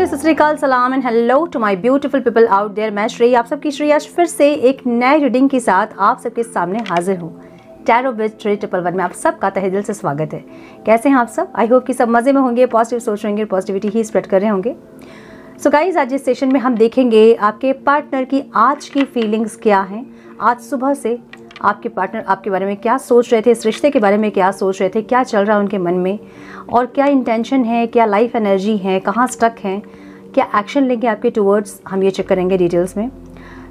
नमस्ते, सत श्री अकाल, सलाम and hello to my beautiful people out there. मैं श्रेय, आप सबकी श्रेय आज फिर से एक नए रीडिंग के साथ आप सबके सामने हाजिर हूँ। टैरो विद श्रेय 111 में आप सबका तहे दिल से स्वागत है। कैसे हैं आप सब? आई होप कि सब मज़े में होंगे, पॉजिटिव सोच रहे होंगे, पॉजिटिविटी ही स्प्रेड कर रहे होंगे। सो गाइज, आज इस सेशन में हम देखेंगे आपके पार्टनर की आज की फीलिंग्स क्या हैं। आज सुबह से आपके पार्टनर आपके बारे में क्या सोच रहे थे, इस रिश्ते के बारे में क्या सोच रहे थे, क्या चल रहा है उनके मन में और क्या इंटेंशन है, क्या लाइफ एनर्जी है, कहाँ स्टक हैं, क्या एक्शन लेंगे आपके टुवर्ड्स, हम ये चेक करेंगे डिटेल्स में।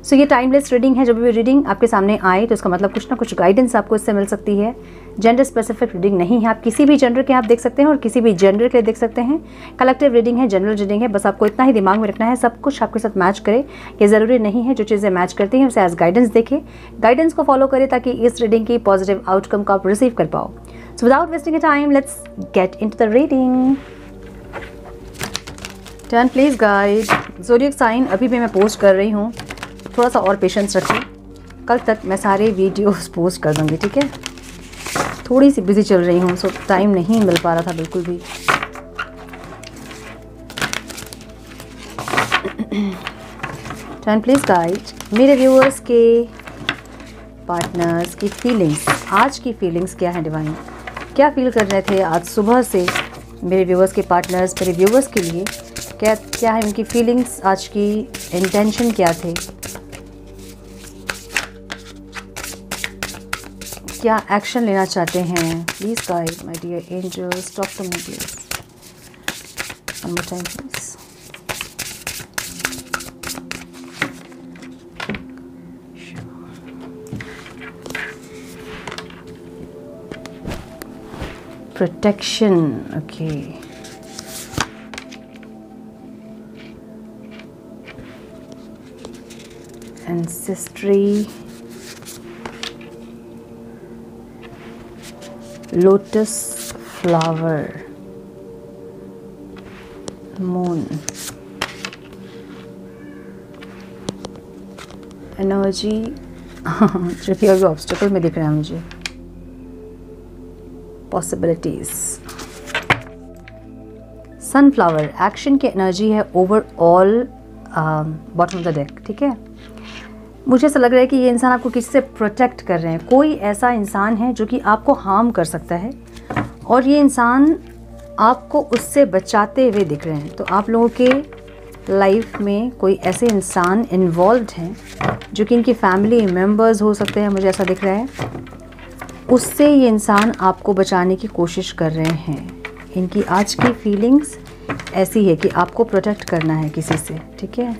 सो ये टाइमलेस रीडिंग है। जब भी रीडिंग आपके सामने आए तो इसका मतलब कुछ ना कुछ गाइडेंस आपको इससे मिल सकती है। जेंडर स्पेसिफिक रीडिंग नहीं है, आप किसी भी जेंडर के आप देख सकते हैं और किसी भी जेंडर के लिए देख सकते हैं। कलेक्टिव रीडिंग है, जनरल रीडिंग है। बस आपको इतना ही दिमाग में रखना है, सब कुछ आपके साथ मैच करे। ये ज़रूरी नहीं है जो चीज़ें मैच करती हैं उसे एज गाइडेंस देखें, गाइडेंस को फॉलो करें ताकि इस रीडिंग की पॉजिटिव आउटकम को आप रिसीव कर पाओ। So without wasting time let's get into the reading. Turn please guide. Zodiac sign अभी भी मैं पोस्ट कर रही हूँ, थोड़ा सा और पेशेंस रखें। कल तक मैं सारे वीडियोस पोस्ट कर दूँगी, ठीक है? थोड़ी सी बिजी चल रही हूँ, सो टाइम नहीं मिल पा रहा था बिल्कुल भी। Turn please guide. मेरे व्यूअर्स के पार्टनर्स की फीलिंग्स, आज की फीलिंग्स क्या है डिवाइन? क्या फील कर रहे थे आज सुबह से मेरे व्यूअर्स के पार्टनर्स? मेरे व्यूअर्स के लिए क्या है उनकी फीलिंग्स, आज की इंटेंशन क्या थे, क्या एक्शन लेना चाहते हैं? Please guide my dear angels, talk to me please. One more time please. Protection, okay. Ancestry, lotus flower, moon energy जो कि अभी ऑब्स्टेकल में दिख रहा है मुझे। पॉसिबिलिटीज, सनफ्लावर, एक्शन की एनर्जी है overall bottom of the deck, ठीक है? मुझे ऐसा लग रहा है कि ये इंसान आपको किसी से प्रोटेक्ट कर रहे हैं। कोई ऐसा इंसान है जो कि आपको हार्म कर सकता है और ये इंसान आपको उससे बचाते हुए दिख रहे हैं। तो आप लोगों के लाइफ में कोई ऐसे इंसान इन्वॉल्व्ड हैं जो कि इनकी फैमिली मेम्बर्स हो सकते हैं, मुझे ऐसा दिख रहा है। उससे ये इंसान आपको बचाने की कोशिश कर रहे हैं। इनकी आज की फीलिंग्स ऐसी है कि आपको प्रोटेक्ट करना है किसी से, ठीक है?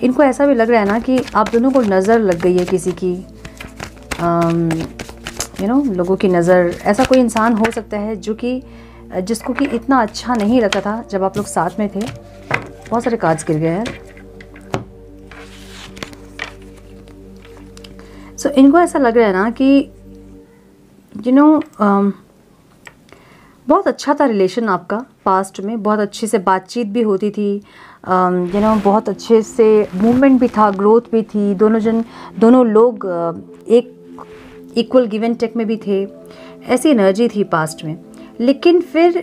इनको ऐसा भी लग रहा है ना कि आप दोनों को नज़र लग गई है किसी की, लोगों की नज़र। ऐसा कोई इंसान हो सकता है जो कि जिसको कि इतना अच्छा नहीं लगता था जब आप लोग साथ में थे। बहुत सारे कार्ड्स गिर गए हैं। सो इनको ऐसा लग रहा है ना कि बहुत अच्छा था रिलेशन आपका पास्ट में, बहुत अच्छे से बातचीत भी होती थी, बहुत अच्छे से मूवमेंट भी था, ग्रोथ भी थी। दोनों लोग एक इक्वल गिव एंड टेक में भी थे। ऐसी एनर्जी थी पास्ट में। लेकिन फिर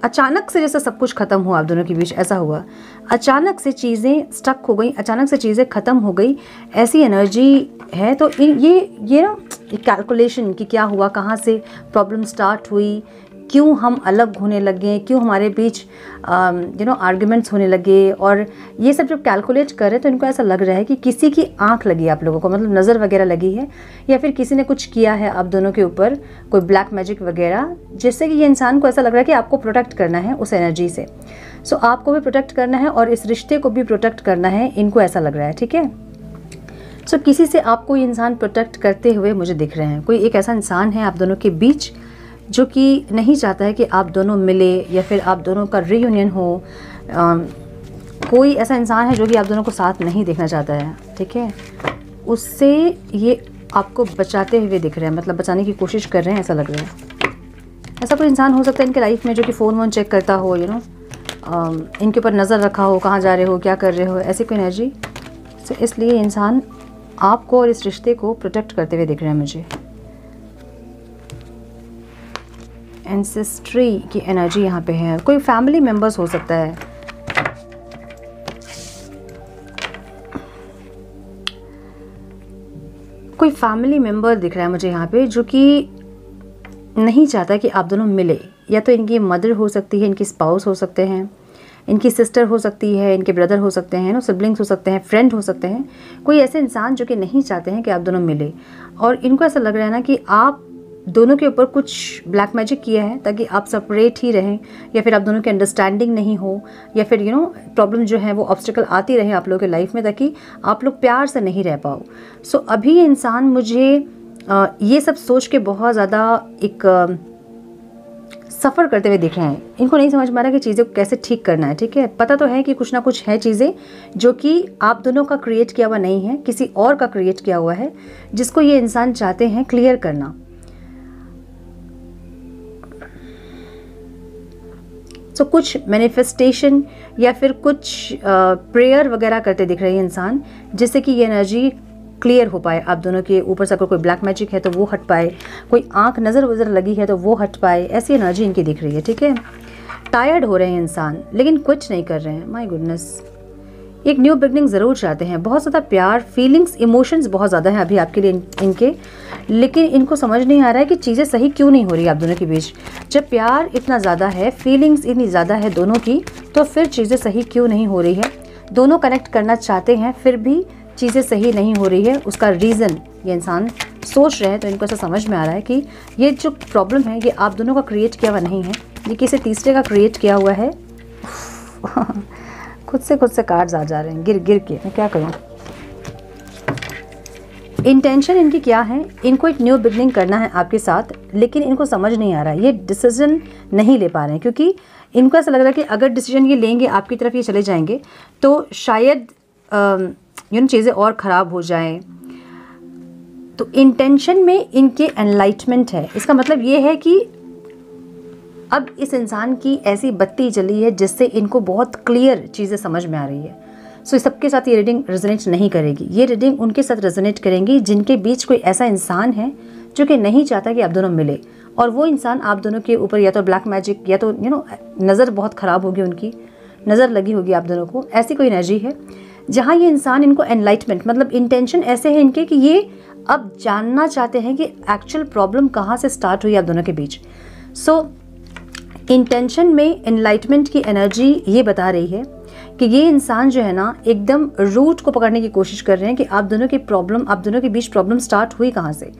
अचानक से जैसे सब कुछ ख़त्म हुआ आप दोनों के बीच, ऐसा हुआ। अचानक से चीज़ें स्टक हो गई, अचानक से चीज़ें ख़त्म हो गई, ऐसी एनर्जी है। तो ये कैलकुलेशन कि क्या हुआ, कहाँ से प्रॉब्लम स्टार्ट हुई, क्यों हम अलग होने लगे, क्यों हमारे बीच आर्ग्यूमेंट्स होने लगे, और ये सब जब कैलकुलेट कर रहे हैं तो इनको ऐसा लग रहा है कि किसी की आंख लगी है आप लोगों को, मतलब नज़र वगैरह लगी है, या फिर किसी ने कुछ किया है आप दोनों के ऊपर, कोई ब्लैक मैजिक वगैरह, जिससे कि ये इंसान को ऐसा लग रहा है कि आपको प्रोटेक्ट करना है उस एनर्जी से। सो आपको भी प्रोटेक्ट करना है और इस रिश्ते को भी प्रोटेक्ट करना है, इनको ऐसा लग रहा है, ठीक है? सो किसी से आपको ये इंसान प्रोटेक्ट करते हुए मुझे दिख रहे हैं। कोई एक ऐसा इंसान है आप दोनों के बीच जो कि नहीं चाहता है कि आप दोनों मिले या फिर आप दोनों का रीयूनियन हो। कोई ऐसा इंसान है जो कि आप दोनों को साथ नहीं देखना चाहता है, ठीक है? उससे ये आपको बचाते हुए दिख रहे हैं, मतलब बचाने की कोशिश कर रहे हैं, ऐसा लग रहा है। ऐसा कोई इंसान हो सकता है इनके लाइफ में जो कि फ़ोन वोन चेक करता हो, इनके ऊपर नज़र रखा हो, कहाँ जा रहे हो, क्या कर रहे हो, ऐसी कोई एनर्जी। तो इसलिए इंसान आपको और इस रिश्ते को प्रोटेक्ट करते हुए दिख रहा है मुझे। एंसेस्ट्री की एनर्जी यहाँ पे है, कोई फैमिली मेंबर्स हो सकता है। कोई फैमिली मेंबर दिख रहा है मुझे यहाँ पे जो कि नहीं चाहता कि आप दोनों मिले, या तो इनकी मदर हो सकती है, इनकी स्पाउस हो सकते हैं, इनकी सिस्टर हो सकती है, इनके ब्रदर हो सकते हैं, नो सिबलिंग्स हो सकते हैं, फ्रेंड हो सकते हैं। कोई ऐसे इंसान जो कि नहीं चाहते हैं कि आप दोनों मिले, और इनको ऐसा लग रहा है ना कि आप दोनों के ऊपर कुछ ब्लैक मैजिक किया है ताकि आप सेपरेट ही रहें, या फिर आप दोनों की अंडरस्टैंडिंग नहीं हो, या फिर प्रॉब्लम जो है वो ऑब्स्टिकल आती रहे आप लोगों के लाइफ में ताकि आप लोग प्यार से नहीं रह पाओ। सो अभी ये इंसान मुझे ये सब सोच के बहुत ज़्यादा एक सफ़र करते हुए दिख रहे हैं। इनको नहीं समझ में आ रहा कि चीज़ें को कैसे ठीक करना है। ठीक है, पता तो है कि कुछ ना कुछ है चीज़ें जो कि आप दोनों का क्रिएट किया हुआ नहीं है, किसी और का क्रिएट किया हुआ है, जिसको ये इंसान चाहते हैं क्लियर करना। तो कुछ मैनिफेस्टेशन या फिर कुछ प्रेयर वगैरह करते दिख रहे हैं इंसान, जिससे कि ये एनर्जी क्लियर हो पाए आप दोनों के ऊपर से। अगर कोई ब्लैक मैजिक है तो वो हट पाए, कोई आंख नज़र वज़र लगी है तो वो हट पाए, ऐसी एनर्जी इनकी दिख रही है। ठीक है, टायर्ड हो रहे हैं इंसान लेकिन कुछ नहीं कर रहे हैं। माय गुडनेस, एक न्यू बिगनिंग ज़रूर चाहते हैं। बहुत ज़्यादा प्यार, फीलिंग्स, इमोशंस बहुत ज़्यादा हैं अभी आपके लिए इनके, लेकिन इनको समझ नहीं आ रहा है कि चीज़ें सही क्यों नहीं हो रही आप दोनों के बीच। जब प्यार इतना ज़्यादा है, फीलिंग्स इतनी ज़्यादा है दोनों की, तो फिर चीज़ें सही क्यों नहीं हो रही है। दोनों कनेक्ट करना चाहते हैं फिर भी चीज़ें सही नहीं हो रही है। उसका रीज़न ये इंसान सोच रहे हैं, तो इनको ऐसा समझ में आ रहा है कि ये जो प्रॉब्लम है ये आप दोनों का क्रिएट किया हुआ नहीं है, ये किसी तीसरे का क्रिएट किया हुआ है। खुद से कार्ड्स आ जा रहे हैं गिर गिर के, मैं क्या करूं। इंटेंशन इनकी क्या है, इनको एक न्यू बिगनिंग करना है आपके साथ, लेकिन इनको समझ नहीं आ रहा है, ये डिसीजन नहीं ले पा रहे हैं, क्योंकि इनको ऐसा लग रहा है कि अगर डिसीजन ये लेंगे, आपकी तरफ ये चले जाएंगे, तो शायद चीज़ें और ख़राब हो जाएं। तो इंटेंशन में इनके एनलाइटमेंट है। इसका मतलब ये है कि अब इस इंसान की ऐसी बत्ती जली है जिससे इनको बहुत क्लियर चीज़ें समझ में आ रही है। सो सबके साथ ये रीडिंग रेजोनेट नहीं करेगी। ये रीडिंग उनके साथ रेजोनेट करेंगी जिनके बीच कोई ऐसा इंसान है जो कि नहीं चाहता कि आप दोनों मिले, और वो इंसान आप दोनों के ऊपर या तो ब्लैक मैजिक या तो नज़र बहुत ख़राब होगी, उनकी नज़र लगी होगी आप दोनों को। ऐसी कोई एनर्जी है जहाँ ये इंसान इनको एनलाइटमेंट, मतलब इंटेंशन ऐसे है इनके कि ये अब जानना चाहते हैं कि एक्चुअल प्रॉब्लम कहाँ से स्टार्ट हुई आप दोनों के बीच। सो इंटेंशन में एनलाइटमेंट की एनर्जी ये बता रही है कि ये इंसान जो है ना एकदम रूट को पकड़ने की कोशिश कर रहे हैं कि आप दोनों की प्रॉब्लम, आप दोनों के बीच प्रॉब्लम स्टार्ट हुई कहाँ से,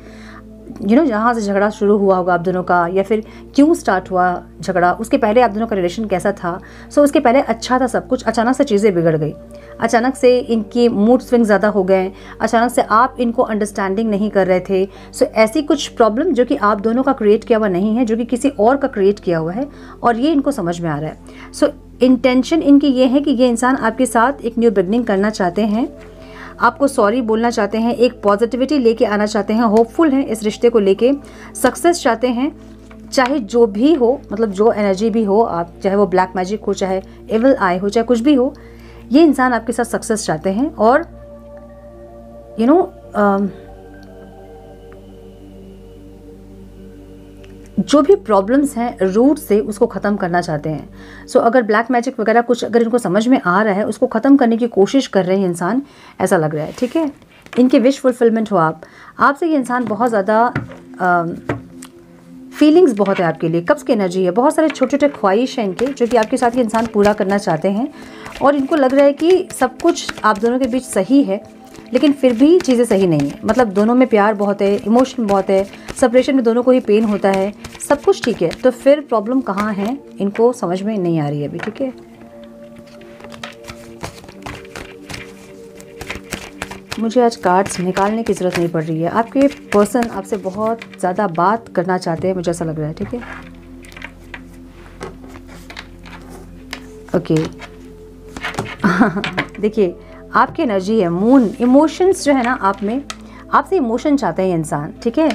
जहाँ से झगड़ा शुरू हुआ होगा आप दोनों का, या फिर क्यों स्टार्ट हुआ झगड़ा, उसके पहले आप दोनों का रिलेशन कैसा था। सो उसके पहले अच्छा था सब कुछ, अचानक से चीज़ें बिगड़ गई, अचानक से इनकी मूड स्विंग ज़्यादा हो गए, अचानक से आप इनको अंडरस्टैंडिंग नहीं कर रहे थे। सो ऐसी कुछ प्रॉब्लम जो कि आप दोनों का क्रिएट किया हुआ नहीं है, जो कि किसी और का क्रिएट किया हुआ है, और ये इनको समझ में आ रहा है। सो इंटेंशन इनकी ये है कि ये इंसान आपके साथ एक न्यू बिगनिंग करना चाहते हैं, आपको सॉरी बोलना चाहते हैं, एक पॉजिटिविटी लेके आना चाहते हैं, होपफुल हैं इस रिश्ते को लेके, सक्सेस चाहते हैं, चाहे जो भी हो, मतलब जो एनर्जी भी हो, आप चाहे वो ब्लैक मैजिक हो, चाहे एविल आई हो, चाहे कुछ भी हो, ये इंसान आपके साथ सक्सेस चाहते हैं, और जो भी प्रॉब्लम्स हैं रूट से उसको ख़त्म करना चाहते हैं। सो अगर ब्लैक मैजिक वगैरह कुछ अगर इनको समझ में आ रहा है, उसको ख़त्म करने की कोशिश कर रहे हैं इंसान, ऐसा लग रहा है। ठीक है, इनके विश फुलफिलमेंट हो आपसे ये इंसान बहुत ज़्यादा फीलिंग्स बहुत है आपके लिए, कब्ज़ की एनर्जी है, बहुत सारे छोटे छोटे ख्वाहिश हैं इनके जो कि आपके साथ ये इंसान पूरा करना चाहते हैं, और इनको लग रहा है कि सब कुछ आप दोनों के बीच सही है, लेकिन फिर भी चीज़ें सही नहीं है। मतलब दोनों में प्यार बहुत है, इमोशन बहुत है, सेपरेशन में दोनों को ही पेन होता है, सब कुछ ठीक है, तो फिर प्रॉब्लम कहाँ है इनको समझ में नहीं आ रही है अभी। ठीक है, मुझे आज कार्ड्स निकालने की ज़रूरत नहीं पड़ रही है। आपके पर्सन आपसे बहुत ज़्यादा बात करना चाहते हैं, मुझे ऐसा लग रहा है। ठीक है, ओके। देखिए आपकी एनर्जी है मून, इमोशंस जो है ना आप में, आपसे इमोशन चाहते हैं इंसान। ठीक है,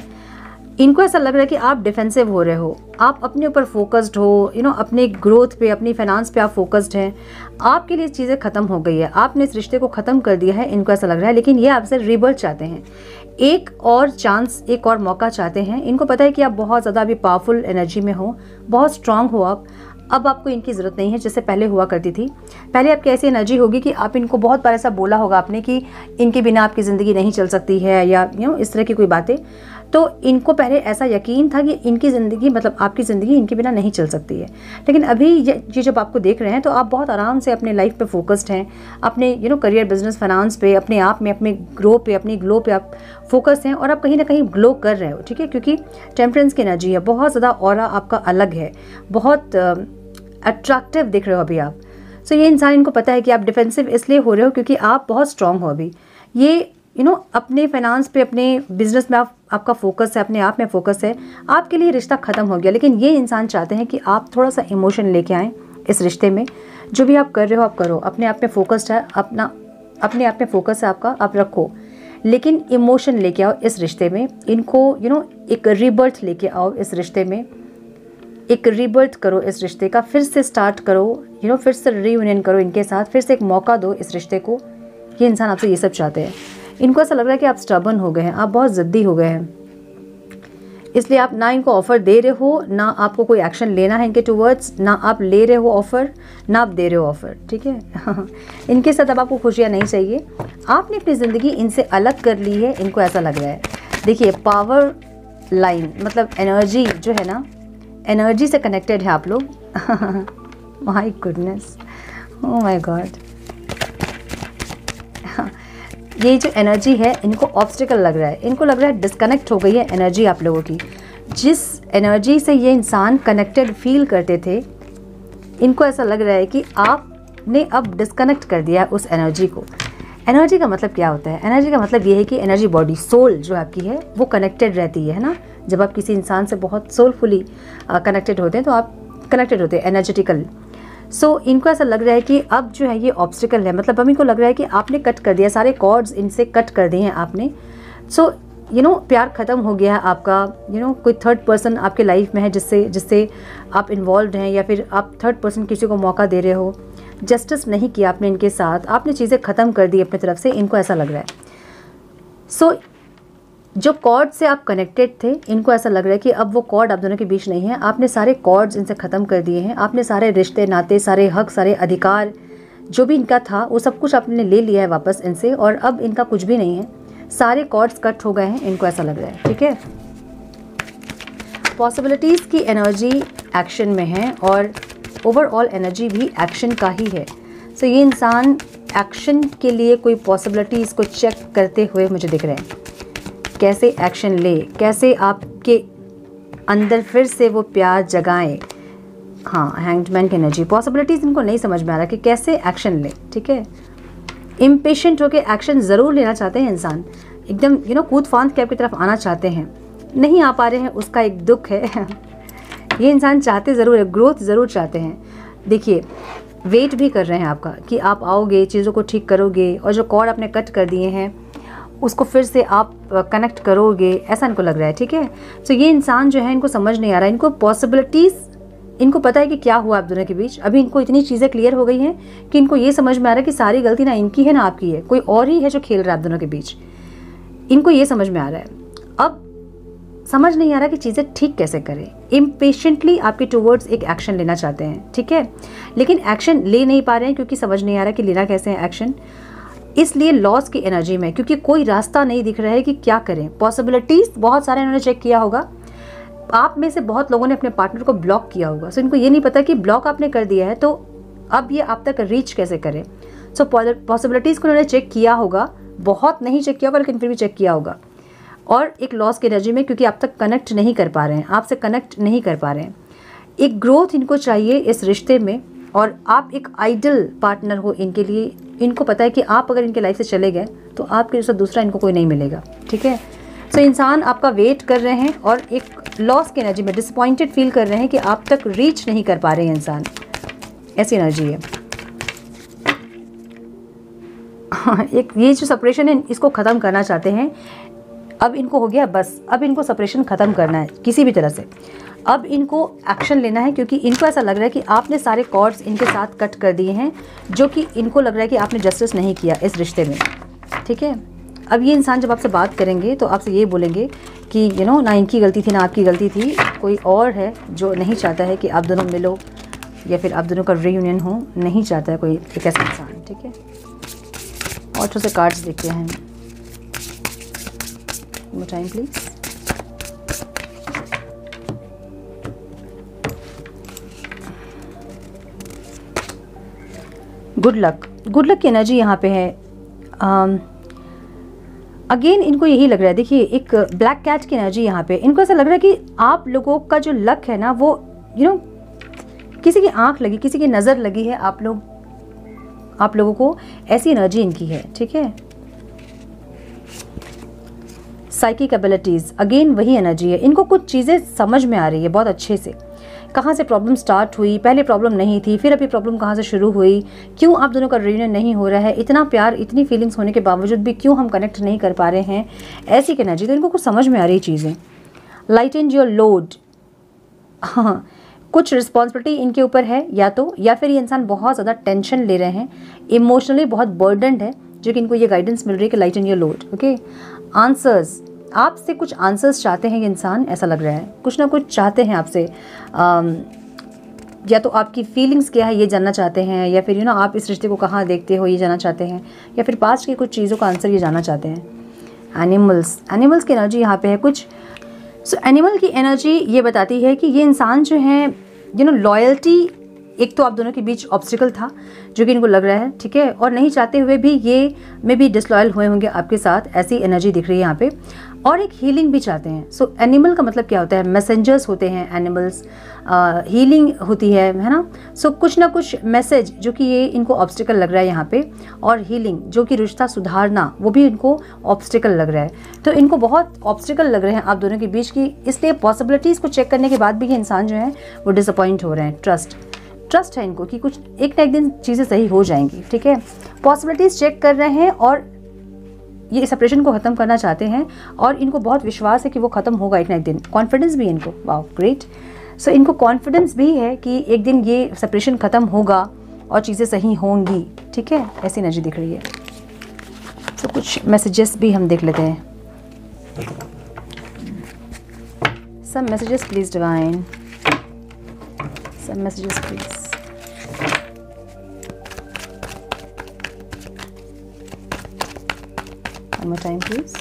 इनको ऐसा लग रहा है कि आप डिफेंसिव हो रहे हो, आप अपने ऊपर फोकस्ड हो, अपने ग्रोथ पे, अपनी फाइनेंस पे आप फोकस्ड हैं, आपके लिए चीज़ें ख़त्म हो गई है, आपने इस रिश्ते को ख़त्म कर दिया है, इनको ऐसा लग रहा है। लेकिन ये आपसे रिबर्थ चाहते हैं, एक और चांस, एक और मौका चाहते हैं। इनको पता है कि आप बहुत ज़्यादा अभी पावरफुल एनर्जी में हो, बहुत स्ट्रांग हो आप। अब आपको इनकी ज़रूरत नहीं है जैसे पहले हुआ करती थी। पहले आपकी ऐसी एनर्जी होगी कि आप इनको बहुत बार ऐसा बोला होगा आपने कि इनके बिना आपकी ज़िंदगी नहीं चल सकती है, या इस तरह की कोई बातें। तो इनको पहले ऐसा यकीन था कि इनकी ज़िंदगी, मतलब आपकी ज़िंदगी इनके बिना नहीं चल सकती है। लेकिन अभी ये जब आपको देख रहे हैं तो आप बहुत आराम से अपने लाइफ पे फोकस्ड हैं, अपने करियर, बिजनेस, फाइनेंस पे, अपने आप में, अपने ग्रो पे, अपनी ग्लो पे आप फोकस हैं, और आप कहीं ना कहीं ग्लो कर रहे हो। ठीक है, क्योंकि टेम्परेंस की एनर्जी है, बहुत ज़्यादा ऑरा आपका अलग है, बहुत अट्रैक्टिव दिख रहे हो अभी आप। सो ये इंसान, इनको पता है कि आप डिफेंसिव इसलिए हो रहे हो क्योंकि आप बहुत स्ट्रांग हो अभी। ये अपने फाइनेंस पे, अपने बिजनेस में आपका फोकस है, अपने आप में फोकस है। आपके लिए रिश्ता ख़त्म हो गया, लेकिन ये इंसान चाहते हैं कि आप थोड़ा सा इमोशन लेके आएँ इस रिश्ते में। जो भी आप कर रहे हो आप करो, अपने आप में फोकस्ड है, अपने आप में फोकस है आपका, आप रखो, लेकिन इमोशन लेके आओ इस रिश्ते में। इनको एक रीबर्थ लेके आओ इस रिश्ते में, एक रीबर्थ करो इस रिश्ते का, फिर से स्टार्ट करो, फिर से रीयूनियन करो इनके साथ, फिर से एक मौका दो इस रिश्ते को। ये इंसान आपसे ये सब चाहते हैं। इनको ऐसा लग रहा है कि आप स्टबर्न हो गए हैं, आप बहुत ज़िद्दी हो गए हैं, इसलिए आप ना इनको ऑफ़र दे रहे हो, ना आपको कोई एक्शन लेना है इनके टूवर्ड्स, ना आप ले रहे हो ऑफ़र, ना आप दे रहे हो ऑफ़र। ठीक है इनके साथ अब आपको खुशियाँ नहीं चाहिए, आपने अपनी ज़िंदगी इनसे अलग कर ली है, इनको ऐसा लग रहा है। देखिए, पावर लाइन मतलब एनर्जी जो है ना, एनर्जी से कनेक्टेड है आप लोग my goodness, oh my God. ये जो एनर्जी है, इनको ऑब्स्टिकल लग रहा है, इनको लग रहा है डिस्कनेक्ट हो गई है एनर्जी आप लोगों की। जिस एनर्जी से ये इंसान कनेक्टेड फील करते थे, इनको ऐसा लग रहा है कि आपने अब डिस्कनेक्ट कर दिया है उस एनर्जी को। एनर्जी का मतलब क्या होता है? एनर्जी का मतलब ये है कि एनर्जी बॉडी, सोल जो आपकी है वो कनेक्टेड रहती है ना। जब आप किसी इंसान से बहुत सोलफुली कनेक्टेड होते हैं तो आप कनेक्टेड होते हैं एनर्जेटिकल। सो इनको ऐसा लग रहा है कि अब जो है ये ऑब्स्टिकल है, मतलब अब इनको लग रहा है कि आपने कट कर दिया, सारे कॉर्ड्स इनसे कट कर दिए हैं आपने। सो प्यार ख़त्म हो गया है आपका। कोई थर्ड पर्सन आपके लाइफ में है जिससे आप इन्वॉल्व हैं, या फिर आप थर्ड पर्सन किसी को मौका दे रहे हो। जस्टिस नहीं किया आपने इनके साथ, आपने चीज़ें ख़त्म कर दी अपनी तरफ से, इनको ऐसा लग रहा है। सो जो कॉर्ड से आप कनेक्टेड थे, इनको ऐसा लग रहा है कि अब वो कॉर्ड आप दोनों के बीच नहीं है, आपने सारे कॉर्ड्स इनसे ख़त्म कर दिए हैं, आपने सारे रिश्ते नाते, सारे हक, सारे अधिकार जो भी इनका था वो सब कुछ आपने ले लिया है वापस इनसे, और अब इनका कुछ भी नहीं है, सारे कॉर्ड्स कट हो गए हैं, इनको ऐसा लग रहा है। ठीक है, पॉसिबिलिटीज़ की एनर्जी एक्शन में है, और ओवरऑल एनर्जी भी एक्शन का ही है। सो ये इंसान एक्शन के लिए कोई पॉसिबिलिटीज़ को चेक करते हुए मुझे दिख रहे हैं, कैसे एक्शन ले, कैसे आपके अंदर फिर से वो प्यार जगाएं। हाँ, हैंग्ड की एनर्जी, पॉसिबिलिटीज़ इनको नहीं समझ में आ रहा कि कैसे एक्शन ले। ठीक है, इम्पेशेंट होकर एक्शन ज़रूर लेना चाहते हैं इंसान, एकदम कूद फांद के आपकी तरफ आना चाहते हैं, नहीं आ पा रहे हैं, उसका एक दुख है ये इंसान चाहते ज़रूर है, ग्रोथ ज़रूर चाहते हैं। देखिए, वेट भी कर रहे हैं आपका कि आप आओगे, चीज़ों को ठीक करोगे, और जो कॉर्ड आपने कट कर दिए हैं उसको फिर से आप कनेक्ट करोगे, ऐसा इनको लग रहा है। ठीक है, तो ये इंसान जो है, इनको समझ नहीं आ रहा है, इनको पॉसिबिलिटीज़, इनको पता है कि क्या हुआ आप दोनों के बीच। अभी इनको इतनी चीज़ें क्लियर हो गई हैं कि इनको ये समझ में आ रहा है कि सारी गलती ना इनकी है ना आपकी है, कोई और ही है जो खेल रहा है आप दोनों के बीच। इनको ये समझ में आ रहा है। अब समझ नहीं आ रहा कि चीज़ें ठीक कैसे करें। इम्पेशेंटली आपके टूवर्ड्स एक एक्शन लेना चाहते हैं, ठीक है, लेकिन एक्शन ले नहीं पा रहे हैं क्योंकि समझ नहीं आ रहा कि लेना कैसे है एक्शन। इसलिए लॉस की एनर्जी में, क्योंकि कोई रास्ता नहीं दिख रहा है कि क्या करें। पॉसिबिलिटीज़ बहुत सारे इन्होंने चेक किया होगा, आप में से बहुत लोगों ने अपने पार्टनर को ब्लॉक किया होगा। सो इनको ये नहीं पता कि ब्लॉक आपने कर दिया है तो अब ये आप तक रीच कैसे करें। सो पॉसिबिलिटीज़ को उन्होंने चेक किया होगा, बहुत नहीं चेक किया होगा लेकिन फिर भी चेक किया होगा, और एक लॉस की एनर्जी में, क्योंकि आप तक कनेक्ट नहीं कर पा रहे हैं, आपसे कनेक्ट नहीं कर पा रहे हैं। एक ग्रोथ इनको चाहिए इस रिश्ते में, और आप एक आइडल पार्टनर हो इनके लिए। इनको पता है कि आप अगर इनके लाइफ से चले गए तो आपके जैसा दूसरा इनको कोई नहीं मिलेगा। ठीक है, सो इंसान आपका वेट कर रहे हैं और एक लॉस की एनर्जी में डिसअपॉइंटेड फील कर रहे हैं कि आप तक रीच नहीं कर पा रहे हैं इंसान, ऐसी एनर्जी है। एक ये जो सेपरेशन है इसको ख़त्म करना चाहते हैं। अब इनको हो गया बस, अब इनको सेपरेशन ख़त्म करना है किसी भी तरह से। अब इनको एक्शन लेना है क्योंकि इनको ऐसा लग रहा है कि आपने सारे कॉर्ड्स इनके साथ कट कर दिए हैं, जो कि इनको लग रहा है कि आपने जस्टिस नहीं किया इस रिश्ते में। ठीक है, अब ये इंसान जब आपसे बात करेंगे तो आपसे ये बोलेंगे कि ना इनकी गलती थी ना आपकी गलती थी, कोई और है जो नहीं चाहता है कि आप दोनों मिलो या फिर आप दोनों का रीयूनियन हो, नहीं चाहता है कोई एक ऐसा इंसान। ठीक है, और थोड़े से कार्ड्स देखते हैं। मोर time please. Good luck, good luck की एनर्जी यहाँ पे है। अगेन इनको यही लग रहा है, देखिए एक ब्लैक कैट की एनर्जी यहाँ पे। इनको ऐसा लग रहा है कि आप लोगों का जो लक है ना वो किसी की आंख लगी, किसी की नज़र लगी है, आप लोगों को ऐसी एनर्जी इनकी है। ठीक है, साइकिक एबिलिटीज़, अगेन वही एनर्जी है। इनको कुछ चीज़ें समझ में आ रही है बहुत अच्छे से, कहाँ से प्रॉब्लम स्टार्ट हुई, पहले प्रॉब्लम नहीं थी, फिर अभी प्रॉब्लम कहाँ से शुरू हुई, क्यों आप दोनों का रियूनियन नहीं हो रहा है, इतना प्यार इतनी फीलिंग्स होने के बावजूद भी क्यों हम कनेक्ट नहीं कर पा रहे हैं, ऐसी एनर्जी। तो इनको कुछ समझ में आ रही चीज़ें। लाइटन योर लोड, हाँ कुछ रिस्पॉन्सिबिलिटी इनके ऊपर है या फिर ये इंसान बहुत ज़्यादा टेंशन ले रहे हैं, इमोशनली बहुत बर्डनड है, जो कि इनको ये गाइडेंस मिल रही है कि लाइटन योर लोड। ओके, आंसर्स, आपसे कुछ आंसर्स चाहते हैं ये इंसान, ऐसा लग रहा है कुछ ना कुछ चाहते हैं आपसे। या तो आपकी फीलिंग्स क्या है ये जानना चाहते हैं, या फिर आप इस रिश्ते को कहाँ देखते हो ये जानना चाहते हैं, या फिर पास्ट की कुछ चीज़ों का आंसर ये जानना चाहते हैं। एनिमल्स की एनर्जी यहाँ पे है कुछ। सो एनिमल की एनर्जी ये बताती है कि ये इंसान जो है लॉयल्टी, एक तो आप दोनों के बीच ऑब्स्टिकल था जो कि इनको लग रहा है। ठीक है, और नहीं चाहते हुए भी ये में भी डिसलॉयल हुए होंगे आपके साथ, ऐसी एनर्जी दिख रही है यहाँ पे। और एक हीलिंग भी चाहते हैं। सो एनिमल का मतलब क्या होता है, मैसेंजर्स होते हैं एनिमल्स, हीलिंग होती है ना। सो कुछ ना कुछ मैसेज जो कि ये इनको ऑब्स्टिकल लग रहा है यहाँ पे, और हीलिंग जो कि रिश्ता सुधारना वो भी इनको ऑब्स्टिकल लग रहा है। तो इनको बहुत ऑब्स्टिकल लग रहे हैं आप दोनों के बीच की, इसलिए पॉसिबिलिटीज़ को चेक करने के बाद भी ये इंसान जो है वो डिसअपॉइंट हो रहे हैं। ट्रस्ट है इनको कि कुछ एक ना एक दिन चीज़ें सही हो जाएंगी। ठीक है, पॉसिबिलिटीज़ चेक कर रहे हैं और ये सेपरेशन को ख़त्म करना चाहते हैं, और इनको बहुत विश्वास है कि वो ख़त्म होगा एक ना एक दिन। कॉन्फिडेंस भी है इनको, वाओ ग्रेट। सो इनको कॉन्फिडेंस भी है कि एक दिन ये सेपरेशन ख़त्म होगा और चीज़ें सही होंगी। ठीक है, ऐसी एनर्जी दिख रही है। सो कुछ मैसेजेस भी हम देख लेते हैं। Some messages please divine, some messages please. One more time, please.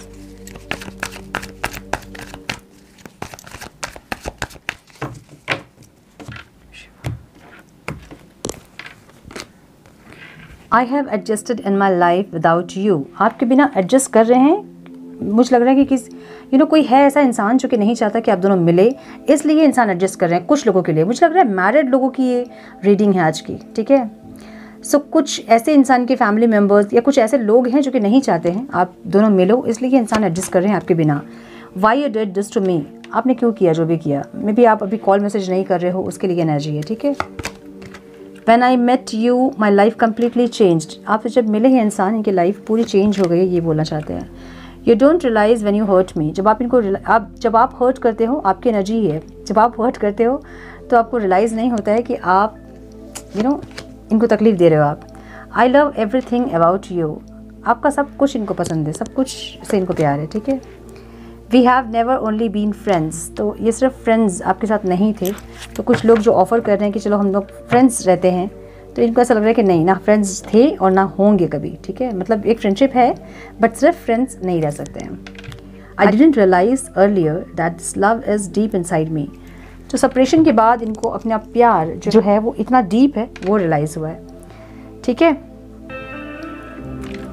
I have adjusted in my life without you. आपके बिना एडजस्ट कर रहे हैं। मुझे लग रहा है कि कोई है ऐसा इंसान जो कि नहीं चाहता कि आप दोनों मिले, इसलिए ये इंसान एडजस्ट कर रहे हैं कुछ लोगों के लिए। मुझे लग रहा है मैरिड लोगों की ये रीडिंग है आज की। ठीक है, सो कुछ ऐसे इंसान के फैमिली मेम्बर्स या कुछ ऐसे लोग हैं जो कि नहीं चाहते हैं आप दोनों मिलो, इसलिए ये इंसान एडजस्ट कर रहे हैं आपके बिना। Why you did this to me, आपने क्यों किया जो भी किया। मे बी आप अभी कॉल मैसेज नहीं कर रहे हो, उसके लिए एनर्जी है। ठीक है, when I met you my life completely changed, आपसे जब मिले हैं इंसान इनकी लाइफ पूरी चेंज हो गई, ये बोलना चाहते हैं। You don't realize when you hurt me, जब आप हर्ट करते हो, आपकी एनर्जी है, जब आप हर्ट करते हो तो आपको रियलाइज़ नहीं होता है कि आप इनको तकलीफ़ दे रहे हो आप। I love everything about you, आपका सब कुछ इनको पसंद है, सब कुछ से इनको प्यार है। ठीक है, we have never only been friends, तो ये सिर्फ फ्रेंड्स आपके साथ नहीं थे। तो कुछ लोग जो ऑफ़र कर रहे हैं कि चलो हम लोग फ्रेंड्स रहते हैं, तो इनको ऐसा लग रहा है कि नहीं, ना फ्रेंड्स थे और ना होंगे कभी। ठीक है, मतलब एक फ्रेंडशिप है बट सिर्फ फ्रेंड्स नहीं रह सकते हैं। I didn't realize earlier that this love is deep inside me, तो सेपरेशन के बाद इनको अपना प्यार जो है वो इतना डीप है वो रियलाइज़ हुआ है। ठीक है,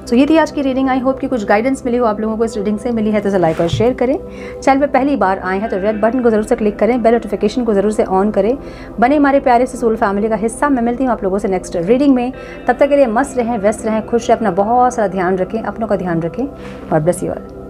तो ये थी आज की रीडिंग। आई होप कि कुछ गाइडेंस मिली हो आप लोगों को इस रीडिंग से। मिली है तो इसे लाइक और शेयर करें। चैनल पे पहली बार आए हैं तो रेड बटन को ज़रूर से क्लिक करें, बेल नोटिफिकेशन को ज़रूर से ऑन करें, बने हमारे प्यारे से सोल फैमिली का हिस्सा। मैं मिलती हूँ आप लोगों से नेक्स्ट रीडिंग में। तब तक के लिए मस्त रहें, व्यस्त रहें, खुश रहें, अपना बहुत सारा ध्यान रखें, अपनों का ध्यान रखें। God bless you all.